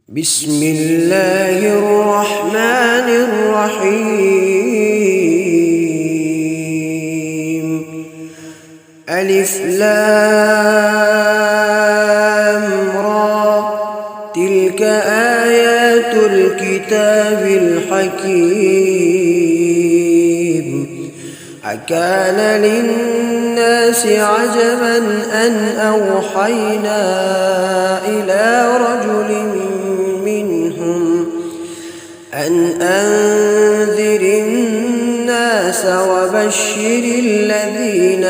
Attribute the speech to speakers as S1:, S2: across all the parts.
S1: بسم الله الرحمن الرحيم. ألف لام را، تلك آيات الكتاب الحكيم. أكان للناس عجبا أن أوحينا إلى رجل منهم أن أنذر الناس وبشر الذين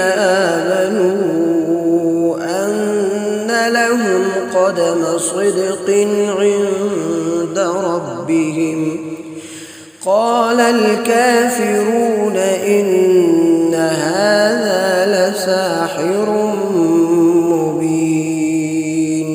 S1: آمنوا أن لهم قدم صدق عند ربهم. قال الكافرون إن هذا لساحر مبين.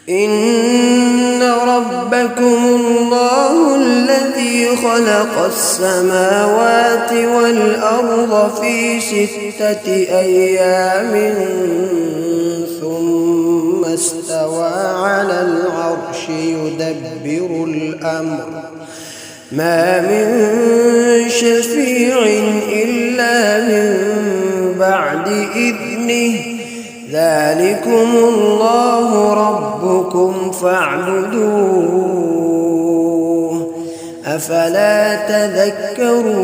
S1: إن ربكم الله الذي خلق السماوات والأرض في 6 أيام ثم استوى على العرش يدبر الأمر، ما من شفيع إلا من بعد إذنه. ذلكم الله ربكم فاعبدوه، أفلا تذكرون.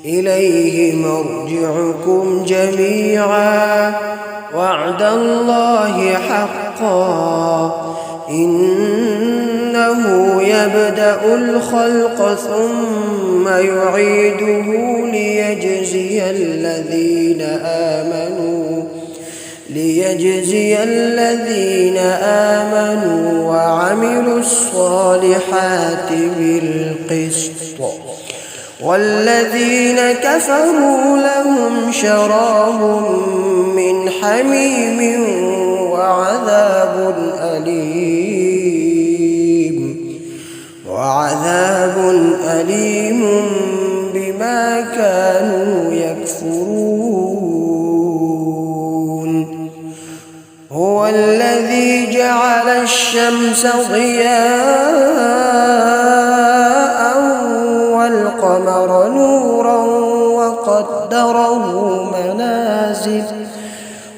S1: إليه مرجعكم جميعا، وعد الله حقا، إنه يبدأ الخلق ثم يعيده ليجزي الذين آمنوا وعملوا الصالحات بالقسط، والذين كفروا لهم شراب من حميم وعذاب أليم بما كانوا يكفرون. هو الذي جعل الشمس ضياء والقمر نورا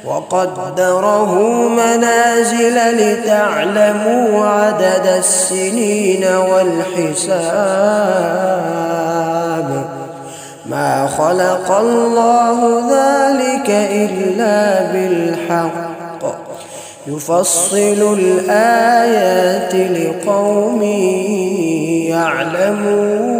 S1: وقدره منازل لتعلموا عدد السنين والحساب. ما خلق الله ذلك إلا بالحق، يفصل الآيات لقوم يعلمون.